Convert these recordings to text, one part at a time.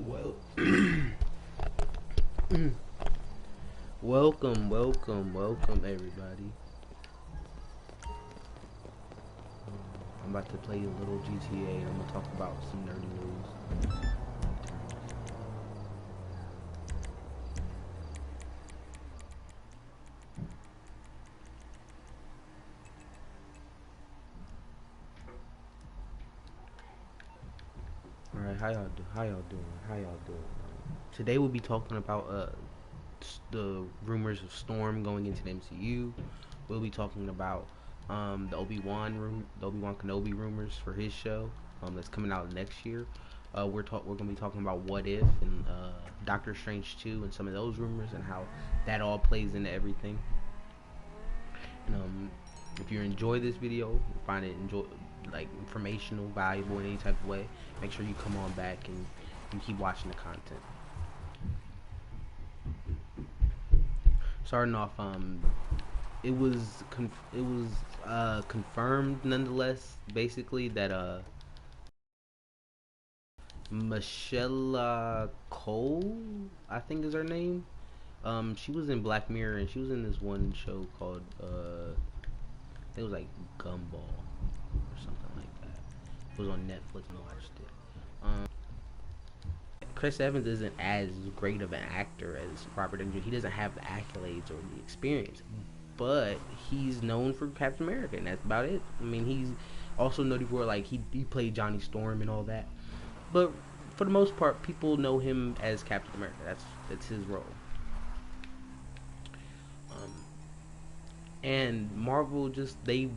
Well, welcome, everybody. I'm about to play a little GTA, and I'm gonna talk about some nerdy news. All right, how y'all do? How y'all doing? How y'all doing? Today we'll be talking about the rumors of Storm going into the MCU. We'll be talking about the Obi wan Kenobi rumors for his show that's coming out next year. We're gonna be talking about What If and Doctor Strange 2 and some of those rumors and how that all plays into everything. And if you enjoy this video, find it informational, valuable in any type of way, make sure you come on back and keep watching the content. Starting off, it was confirmed nonetheless, basically, that Michelle Cole, I think is her name. She was in Black Mirror, and she was in this one show called I think it was like Gumball or something like that. It was on Netflix and I watched it. Chris Evans isn't as great of an actor as Robert Downey Jr. He doesn't have the accolades or the experience, but he's known for Captain America, and that's about it. I mean, he's also noted for he played Johnny Storm and all that, but for the most part, people know him as Captain America. That's his role. And Marvel they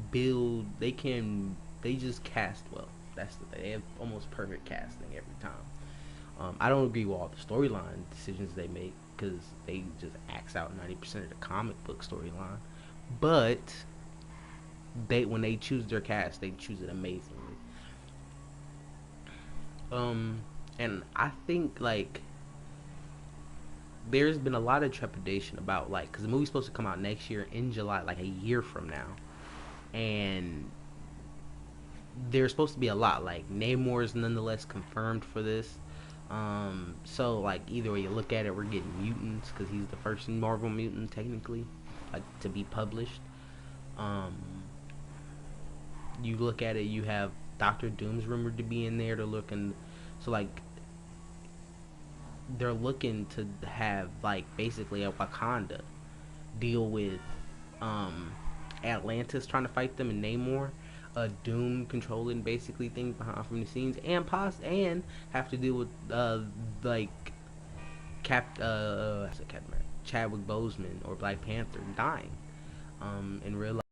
just cast well. That's the thing. They have almost perfect casting every time. I don't agree with all the storyline decisions they make because they just axe out 90% of the comic book storyline. But when they choose their cast, they choose it amazingly. And I think there's been a lot of trepidation about because the movie's supposed to come out next year in July, a year from now, and there's supposed to be a lot. Namor is nonetheless confirmed for this. So either way you look at it, we're getting mutants because he's the first Marvel mutant technically, to be published. You look at it, you have Doctor Doom's rumored to be in there. They're looking to have basically a Wakanda deal with Atlantis trying to fight them and Namor, Doom controlling basically things behind from the scenes, and have to deal with Chadwick Boseman or Black Panther dying in real life.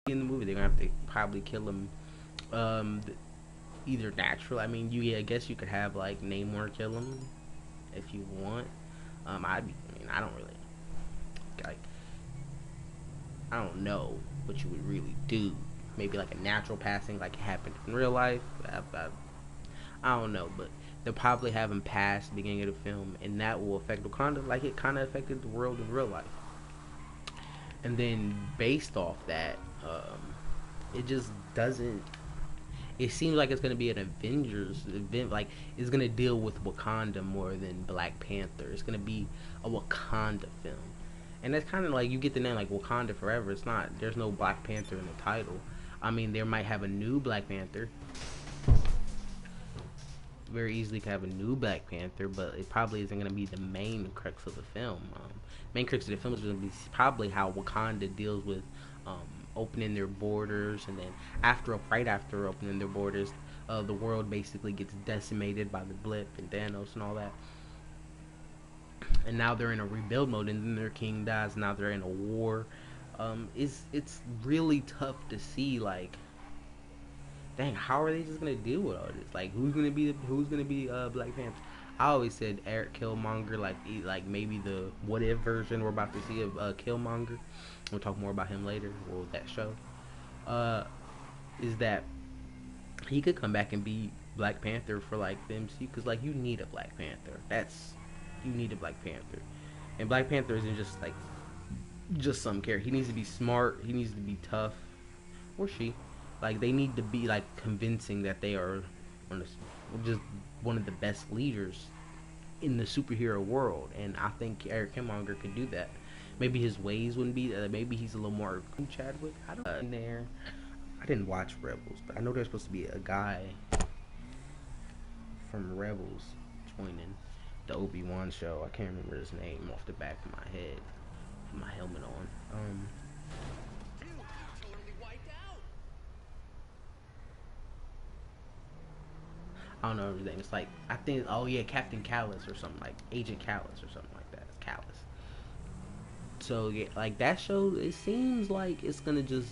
In the movie they're gonna have to probably kill him either natural. I mean, I guess you could have Namor kill him if you want. I don't really I don't know what you would really do. Maybe a natural passing like it happened in real life. I don't know, but they'll probably have him pass the beginning of the film, and that will affect Wakanda like it kind of affected the world in real life. And then based off that, it just doesn't. It seems like it's going to be an Avengers event. It's going to deal with Wakanda more than Black Panther. It's going to be a Wakanda film. And that's kind of you get the name Wakanda Forever. It's not. There's no Black Panther in the title. I mean, they might have a new Black Panther. Very easily could have a new Black Panther, but it probably isn't going to be the main crux of the film. Main crux of the film is going to be probably how Wakanda deals with opening their borders, and then right after opening their borders, the world basically gets decimated by the blip and Thanos and all that. And now they're in a rebuild mode, and then their king dies. Now they're in a war. It's really tough to see dang, how are they just gonna deal with all this? Who's gonna be Black Panther? I always said Eric Killmonger, maybe the What If version we're about to see of Killmonger. We'll talk more about him later, or that show. Is that he could come back and be Black Panther for the MCU, because you need a Black Panther. You need a Black Panther, and Black Panther isn't just some character. He needs to be smart. He needs to be tough, or she. They need to be convincing that they are on just one of the best leaders in the superhero world, and I think Eric Killmonger could do that. Maybe his ways wouldn't be. Maybe he's a little more Chadwick. I don't in there. I didn't watch Rebels, but I know there's supposed to be a guy from Rebels joining the Obi Wan show. I can't remember his name off the back of my head. With my helmet on. I don't know everything. It's like I think. Oh yeah, Captain Callus or something like Agent Callus or something like that. Callus. So yeah, like that show, it seems like it's gonna just,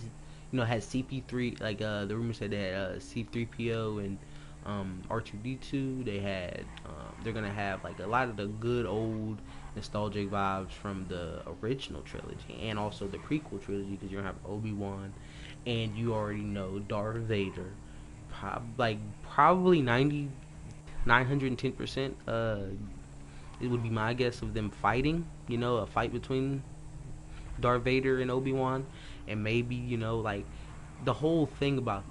has CP3. Like the rumor said that C3PO and R2D2. They had they're gonna have like a lot of the good old nostalgic vibes from the original trilogy and also the prequel trilogy because you're gonna have Obi-Wan, and you already know Darth Vader. Probably 910%. It would be my guess of them fighting. A fight between Darth Vader and Obi Wan, and maybe like the whole thing about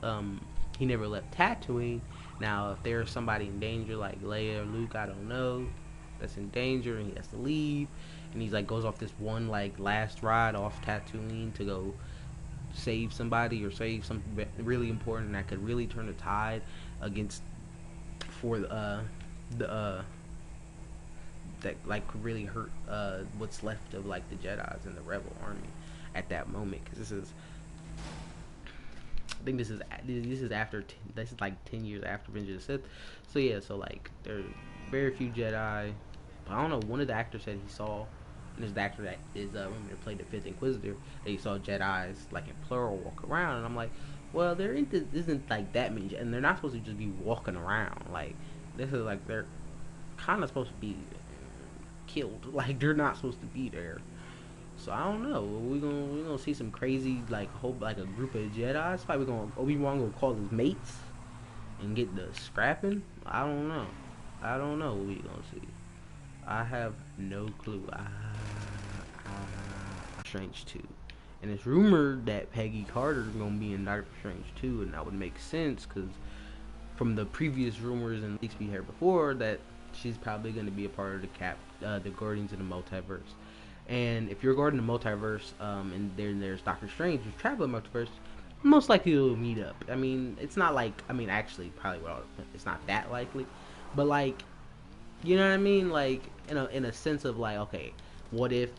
he never left Tatooine. Now, if there's somebody in danger like Leia or Luke, I don't know, that's in danger and he has to leave, and he's like goes off this one like last ride off Tatooine to go save somebody or save something really important that could really turn the tide against for the that like could really hurt what's left of like the Jedi's and the Rebel army at that moment. Because I think this is after this is like 10 years after Revenge of the Sith. So yeah, so like there's very few Jedi. But I don't know. One of the actors said he saw, and there's the actor that is that played the Fifth Inquisitor. That he saw Jedi's like in plural walk around, and I'm like, well, there isn't like that many, and they're not supposed to just be walking around. Like this is like they're kind of supposed to be killed. Like they're not supposed to be there. So I don't know. We gonna see some crazy like a group of Jedi. It's probably Obi Wan gonna call his mates and get the scrapping. I don't know. I don't know what we gonna see. I have no clue. Strange 2. And it's rumored that Peggy Carter is gonna be in Doctor Strange 2, and that would make sense because from the previous rumors and leaks we heard before that she's probably going to be a part of the Guardians of the Multiverse. And if you're guarding the multiverse, and there's Doctor Strange who's traveling multiverse, most likely they'll meet up. I mean, it's not like actually probably it's not that likely, but like you know what I mean? Like in a sense of like, okay, what if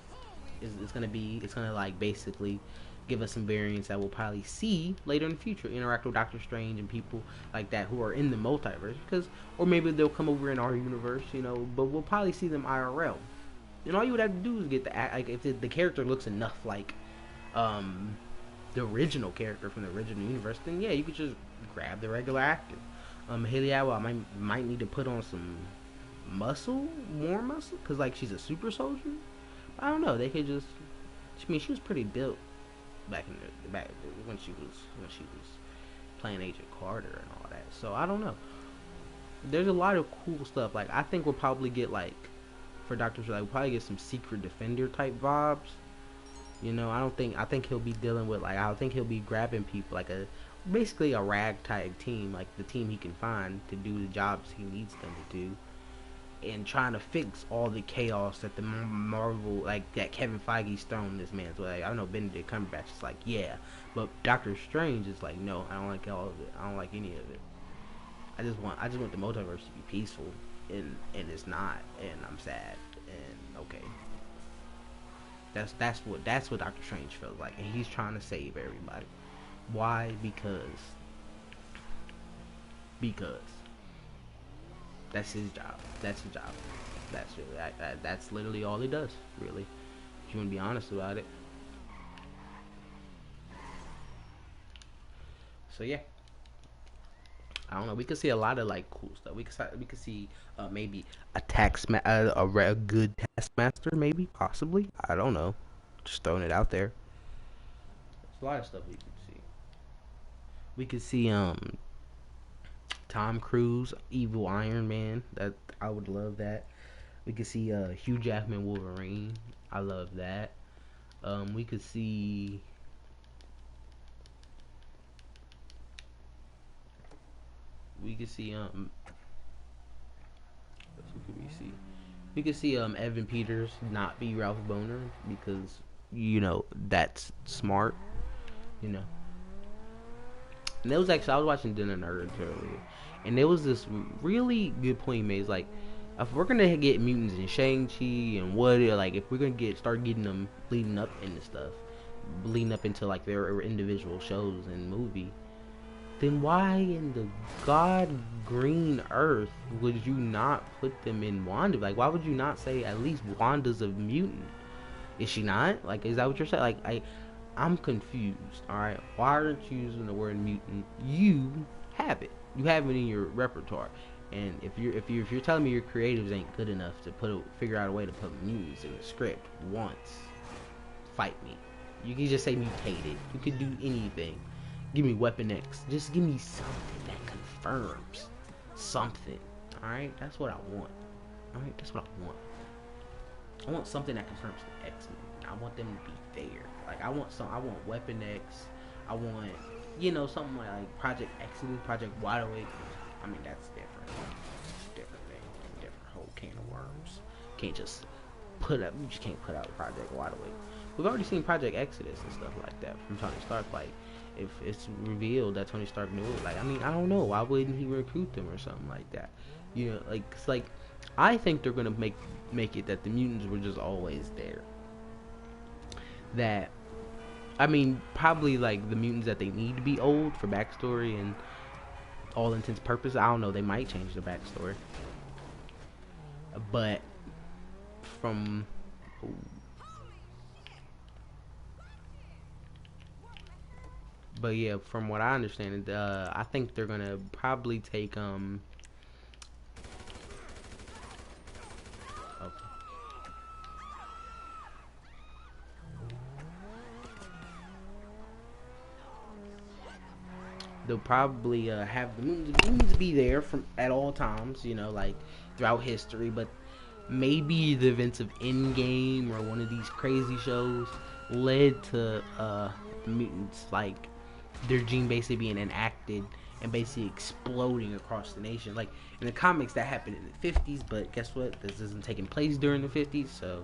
it's gonna like basically give us some variants that we'll probably see later in the future, interact with Doctor Strange and people like that who are in the multiverse, or maybe they'll come over in our universe, but we'll probably see them IRL. And all you would have to do is get if the character looks enough like the original character from the original universe, then yeah, you could just grab the regular actor. Haley Atwell might need to put on some more muscle, because like she's a super soldier. I don't know. They could just. I mean, she was pretty built back when she was playing Agent Carter and all that. So I don't know. There's a lot of cool stuff. Like I think we'll probably get like for Doctor Strange, we'll probably get some Secret Defender type vibes. I think he'll be dealing with I think he'll be grabbing people like basically a ragtag team, like the team he can find to do the jobs he needs them to do, and trying to fix all the chaos that the Marvel, like that Kevin Feige's thrown this man's way. I don't know, Benedict Cumberbatch is like, yeah, but Doctor Strange is like, no, I don't like all of it. I don't like any of it. I just want the multiverse to be peaceful, and it's not, and I'm sad. And okay, that's what Doctor Strange feels like, and he's trying to save everybody. Why? Because that's his job. That's his job. That's literally all he does, really. If you want to be honest about it. So yeah, I don't know. We could see a lot of like cool stuff. We could see maybe a good taskmaster, maybe possibly. I don't know. Just throwing it out there. There's a lot of stuff we could see. We could see Tom Cruise, evil Iron Man. That I would love that. We could see Hugh Jackman Wolverine. I love that. We could see we could see could we see? We could see Evan Peters not be Ralph Boner because that's smart. You know, and it was actually I was watching Dinner Nerds earlier, and there was this really good point made. It's like if we're gonna get mutants in Shang-Chi and what, like if we're gonna start getting them leading up into stuff, leading up into like their individual shows and movie, then why in the god green earth would you not put them in Wanda? Like why would you not say at least Wanda's a mutant? Is she not? Like is that what you're saying? Like I'm confused. All right, why aren't you using the word mutant? You have it. You have it in your repertoire. And if you're telling me your creatives ain't good enough to figure out a way to put mutants in a script once, fight me. You can just say mutated. You can do anything. Give me Weapon X. Just give me something that confirms something. All right, that's what I want. All right, that's what I want. I want something that confirms the X-Men. I want them to be there. Like I want Weapon X. I want something like Project Exodus, Project Wide Awake. I mean that's different. Different thing, different whole can of worms. You just can't put out Project Wide Awake. We've already seen Project Exodus and stuff like that from Tony Stark. Like if it's revealed that Tony Stark knew it, like I mean I don't know, why wouldn't he recruit them or something like that? Like it's like I think they're gonna make it that the mutants were just always there. That I mean, probably like the mutants that they need to be old for backstory and all intents and purposes. I don't know. They might change the backstory, but yeah, from what I understand, I think they're gonna probably take they'll probably have the mutants be there from at all times, like throughout history. But maybe the events of Endgame or one of these crazy shows led to the mutants, like their gene basically being enacted and basically exploding across the nation. Like in the comics, that happened in the 50s, but guess what? This isn't taking place during the 50s, so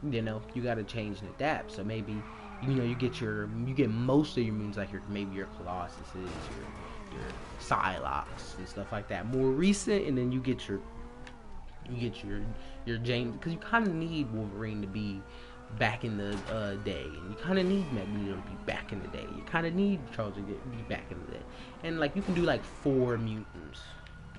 you got to change and adapt. So maybe you get most of your mutants, like your Colossuses, your Psylocke and stuff like that, more recent, and then you get your James, because you kind of need Wolverine to be back in the day, and you kind of need Magneto to be back in the day. You kind of need Charles to be back in the day, and like you can do like 4 mutants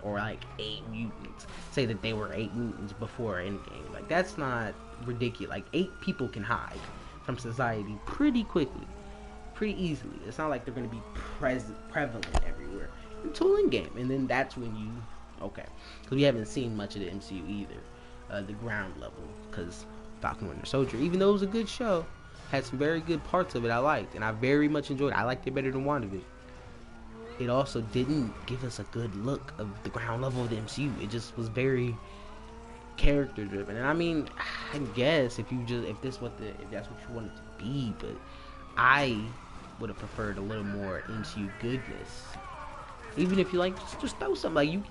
or like 8 mutants. Say that they were 8 mutants before Endgame. Like that's not ridiculous. Like 8 people can hide from society pretty quickly, pretty easily. It's not like they're going to be prevalent everywhere until Endgame, and then that's when because we haven't seen much of the MCU either, the ground level, because Falcon Winter Soldier, even though it was a good show, had some very good parts of it I liked, and I very much enjoyed it. I liked it better than WandaVision. It also didn't give us a good look of the ground level of the MCU. It just was very character driven, and I mean, I guess if that's what you want it to be, but I would have preferred a little more MCU goodness. Even if you like, just throw something.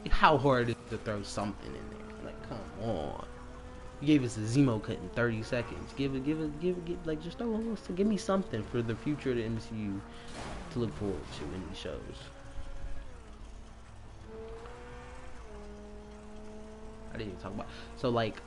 How hard is it to throw something in there? Like, come on. You gave us a Zemo cut in 30 seconds. Give me something for the future of the MCU to look forward to in these shows. I didn't even talk about. So like,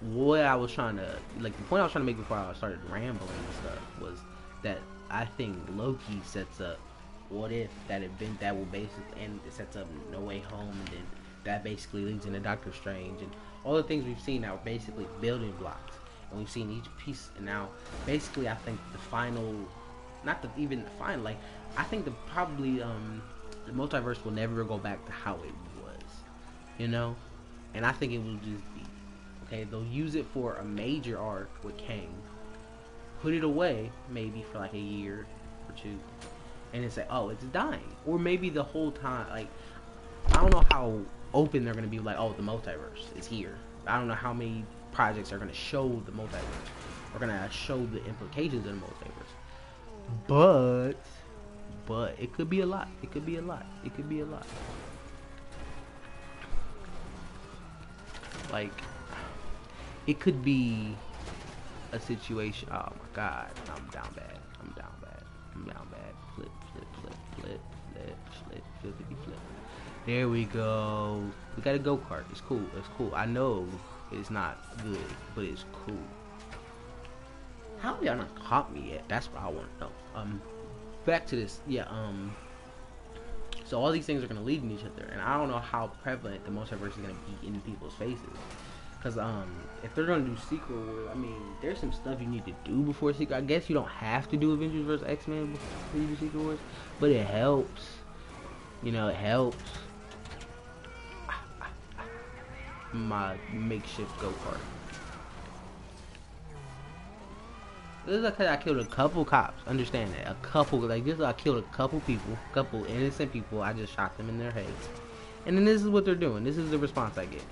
what I was trying to the point I was trying to make before I started rambling and stuff was that I think Loki sets up what if that event that will basically end. It sets up No Way Home, and then that basically leads into Doctor Strange and all the things we've seen now are basically building blocks, and we've seen each piece. And now basically I think the final, even the final, like I think the multiverse will never go back to how it was, and I think it will just be okay. They'll use it for a major arc with Kang, put it away maybe for like a year or 2, and then say, oh, it's dying. Or maybe the whole time, like, I don't know how open they're going to be, like, oh, the multiverse is here. I don't know how many projects are going to show the multiverse, or going to show the implications of the multiverse. But it could be a lot. It could be a lot. Like, it could be a situation. Oh my god, I'm down bad. I'm down bad. I'm down bad. Flip, flip, flip, flip, flip, flip, flippity flip. There we go. We got a go-kart. It's cool. It's cool. I know it's not good, but it's cool. How have y'all not caught me yet? That's what I want to know. Back to this. Yeah. So all these things are gonna lead in each other, and I don't know how prevalent the multiverse is gonna be in people's faces. Cause if they're gonna do Secret Wars, I mean, there's some stuff you need to do before Secret. I guess you don't have to do Avengers vs X-Men before you do Secret Wars, but it helps. You know, it helps. My makeshift go-kart. This is because I killed a couple cops. Understand that? A couple, like this is I killed a couple people, couple innocent people. I just shot them in their heads, and then this is what they're doing. This is the response I get.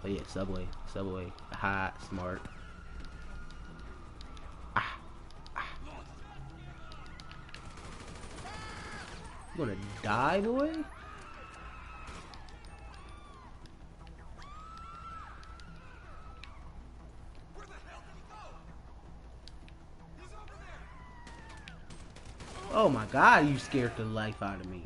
But yeah, Subway, hot, smart. You gonna die, boy? Oh my god, you scared the life out of me.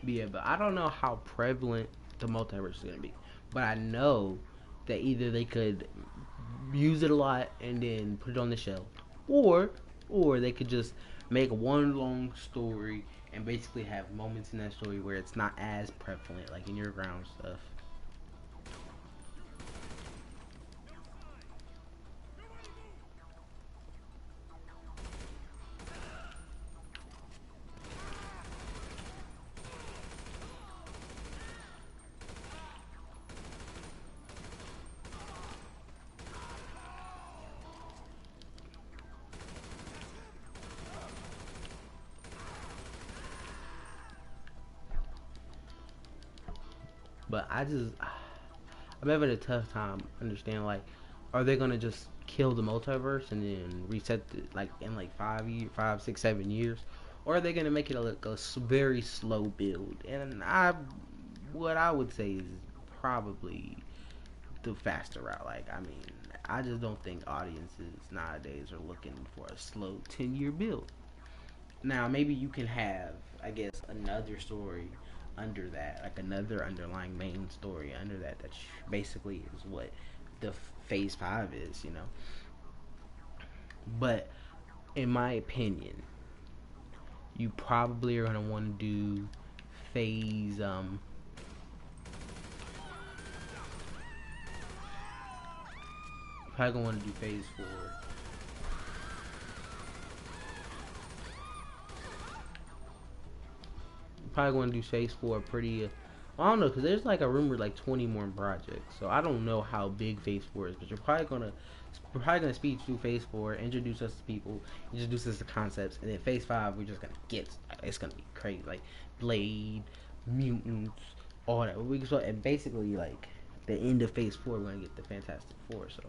Yeah, but I don't know how prevalent the multiverse is gonna be. But I know that either they could use it a lot and then put it on the shelf, or they could just make one long story and basically have moments in that story where it's not as prevalent, like in your ground stuff. But I'm having a tough time understanding, like, are they gonna just kill the multiverse and then reset the, like in like 5, 6, 7 years, or are they gonna make it a very slow build? And what I would say is probably the faster route. Like, I mean, I just don't think audiences nowadays are looking for a slow 10-year build. Now, maybe you can have, I guess, another story under that, like another underlying main story under that. That basically is what the Phase 5 is, you know. But in my opinion, you probably are gonna want to do Phase probably gonna want to do Phase 4. Probably going to do Phase 4 pretty. I don't know, because there's like a rumor like 20 more projects. So I don't know how big Phase 4 is, but we're probably gonna speed through Phase 4, introduce us to people, introduce us to concepts, and then Phase 5 we're just gonna get. It's gonna be crazy, like Blade, Mutants, all that. And basically like the end of Phase 4, we're gonna get the Fantastic Four. So.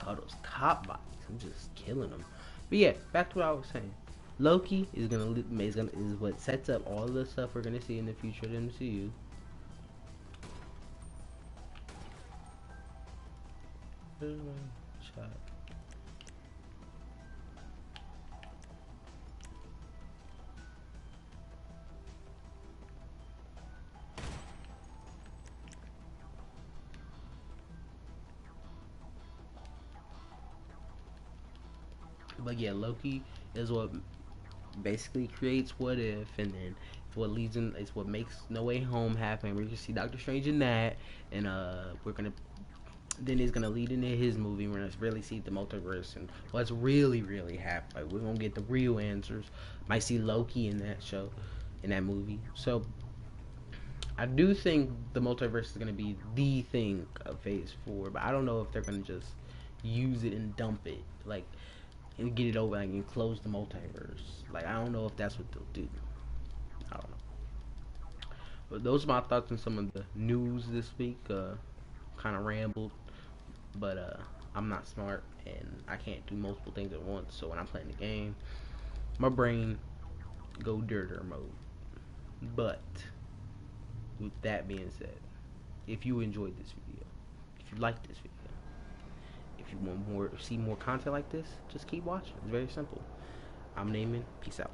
All those cop bots, I'm just killing them. But yeah, back to what I was saying. Loki is what sets up all the stuff we're gonna see in the future of the MCU. Shot. But yeah, Loki is what basically creates What If, and then it's what leads in. It's what makes No Way Home happen. We're gonna see Doctor Strange in that, and we're gonna then it's gonna lead into his movie. We're gonna really see the multiverse and what's really happening. Like, we're gonna get the real answers. Might see Loki in that show, in that movie. So I do think the multiverse is gonna be the thing of Phase Four, but I don't know if they're gonna just use it and dump it, like, and get it over, like, and close the multiverse. Like, I don't know if that's what they'll do. I don't know. But those are my thoughts on some of the news this week. Kind of rambled, but I'm not smart and I can't do multiple things at once. So when I'm playing the game, my brain go dirter mode. But with that being said, if you enjoyed this video, if you like this video, if you want more, see more content like this, just keep watching. It's very simple. I'm Naaman. Peace out.